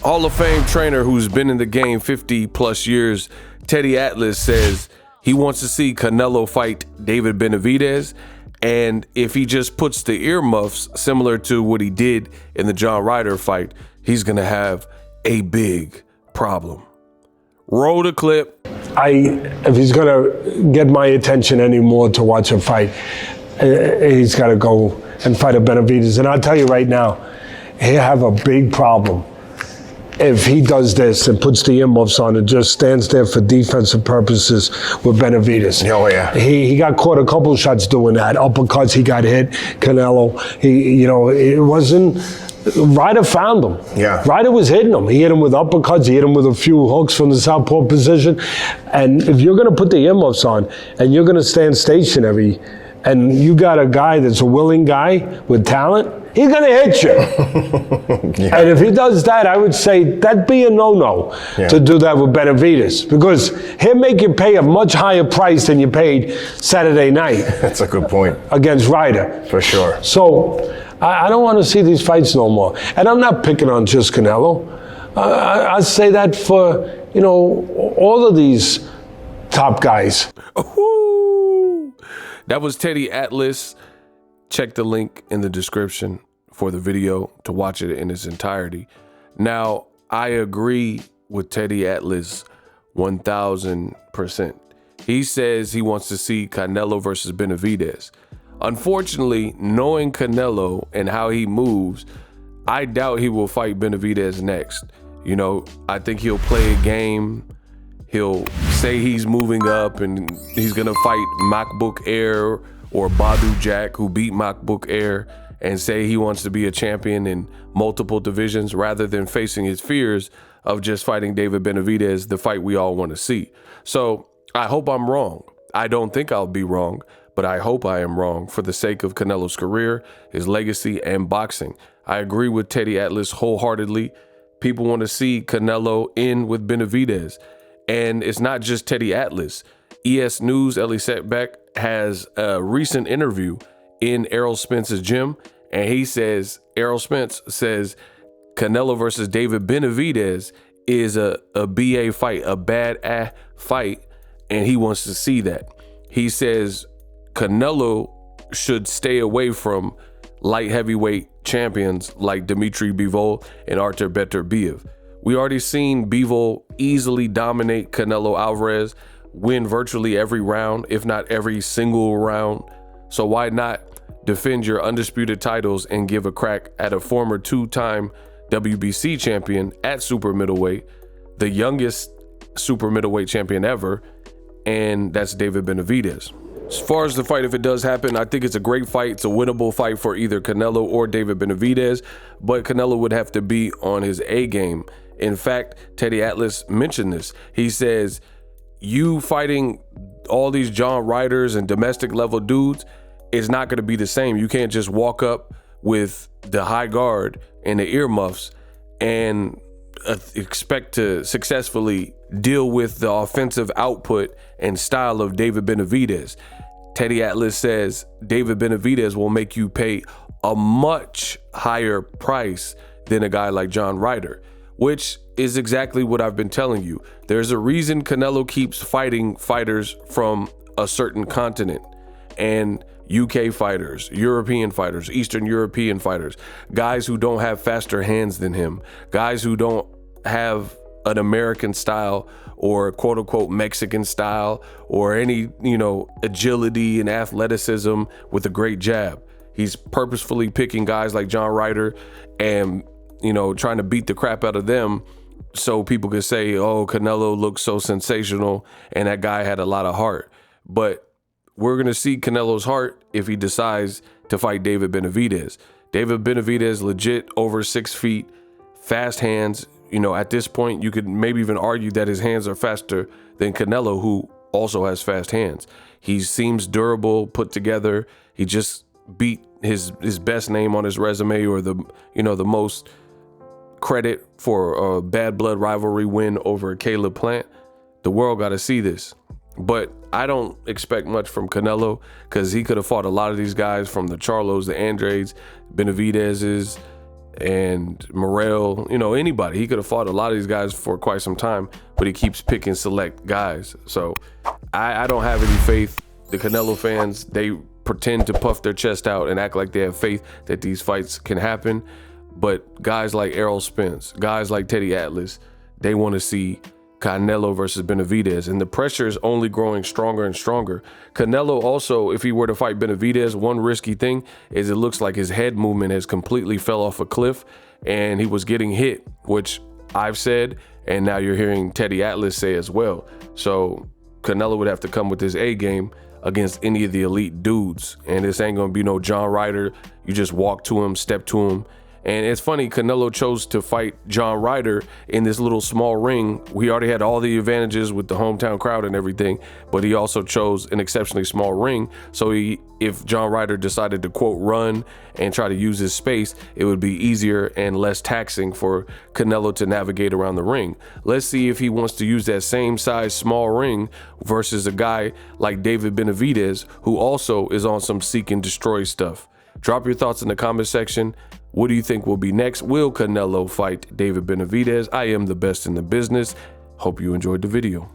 Hall of Fame trainer who's been in the game 50 plus years, Teddy Atlas, says he wants to see Canelo fight David Benavidez, and if he just puts the earmuffs similar to what he did in the John Ryder fight, he's gonna have a big problem. Roll the clip. If he's gonna get my attention anymore to watch a fight, he's gotta go and fight a Benavidez. And I'll tell you right now, he'll have a big problem if he does this and puts the earmuffs on and just stands there for defensive purposes with Benavidez. Oh yeah. He got caught a couple shots doing that. Uppercuts, he got hit. Canelo, it wasn't. Ryder found him. Yeah. Ryder was hitting him. He hit him with uppercuts. He hit him with a few hooks from the southpaw position. And if you're going to put the earmuffs on and you're going to stand stationary, and you got a guy that's a willing guy with talent, he's going to hit you. Yeah. And if he does that, I would say that'd be a no-no to do that with Benavidez, because he'll make you pay a much higher price than you paid Saturday night. That's a good point. Against Ryder. For sure. So I don't want to see these fights no more. And I'm not picking on just Canelo. I say that for, all of these top guys. That was Teddy Atlas. Check the link in the description for the video to watch it in its entirety. Now, I agree with Teddy Atlas 1000%. He says he wants to see Canelo versus Benavidez. Unfortunately, knowing Canelo and how he moves, I doubt he will fight Benavidez next. I think he'll play a game. He'll say he's moving up and he's going to fight Makbook Air or Badu Jack, who beat Makbook Air, and say he wants to be a champion in multiple divisions rather than facing his fears of just fighting David Benavidez, the fight we all want to see. So I hope I'm wrong. I don't think I'll be wrong, but I hope I am wrong for the sake of Canelo's career, his legacy, and boxing. I agree with Teddy Atlas wholeheartedly. People want to see Canelo in with Benavidez. And it's not just Teddy Atlas. ES News, Ellie Setback, has a recent interview in Errol Spence's gym, and he says, Errol Spence says, Canelo versus David Benavidez is a BA fight, a bad fight, and he wants to see that. He says Canelo should stay away from light heavyweight champions like Dmitry Bivol and Artur Beterbiev. We already seen Bivol easily dominate Canelo Alvarez, win virtually every round, if not every single round. So why not defend your undisputed titles and give a crack at a former two-time WBC champion at super middleweight, the youngest super middleweight champion ever, and that's David Benavidez. As far as the fight, if it does happen, I think it's a great fight. It's a winnable fight for either Canelo or David Benavidez, but Canelo would have to be on his A game. In fact, Teddy Atlas mentioned this. He says, you fighting all these John Ryders and domestic level dudes is not going to be the same. You can't just walk up with the high guard and the earmuffs and expect to successfully deal with the offensive output and style of David Benavidez. Teddy Atlas says David Benavidez will make you pay a much higher price than a guy like John Ryder, which is exactly what I've been telling you. There's a reason Canelo keeps fighting fighters from a certain continent, and UK fighters, European fighters, Eastern European fighters, guys who don't have faster hands than him, guys who don't have an American style or quote unquote Mexican style or any, agility and athleticism with a great jab. He's purposefully picking guys like John Ryder and, trying to beat the crap out of them so people could say, oh, Canelo looks so sensational and that guy had a lot of heart. But we're going to see Canelo's heart if he decides to fight David Benavidez. David Benavidez, legit over 6 feet, fast hands. At this point, you could maybe even argue that his hands are faster than Canelo, who also has fast hands. He seems durable, put together. He just beat his best name on his resume, or the most credit for a bad blood rivalry win over Caleb Plant. The world got to see this. But I don't expect much from Canelo because he could have fought a lot of these guys, from the Charlos, the Andrades, Benavidez's, and Morrell, you know, anybody. He could have fought a lot of these guys for quite some time, but he keeps picking select guys. So I don't have any faith. The Canelo fans, they pretend to puff their chest out and act like they have faith that these fights can happen. But guys like Errol Spence, guys like Teddy Atlas, they want to see Canelo versus Benavidez, and the pressure is only growing stronger and stronger. Canelo also, if he were to fight Benavidez, one risky thing is it looks like his head movement has completely fell off a cliff and he was getting hit, which I've said, and now you're hearing Teddy Atlas say as well. So Canelo would have to come with his A game against any of the elite dudes, and this ain't gonna be no John Ryder. You just walk to him, step to him. And it's funny, Canelo chose to fight John Ryder in this little small ring. We already had all the advantages with the hometown crowd and everything, but he also chose an exceptionally small ring. So if John Ryder decided to, quote, run and try to use his space, it would be easier and less taxing for Canelo to navigate around the ring. Let's see if he wants to use that same size small ring versus a guy like David Benavidez, who also is on some seek and destroy stuff. Drop your thoughts in the comment section. What do you think will be next? Will Canelo fight David Benavidez? I am the best in the business. Hope you enjoyed the video.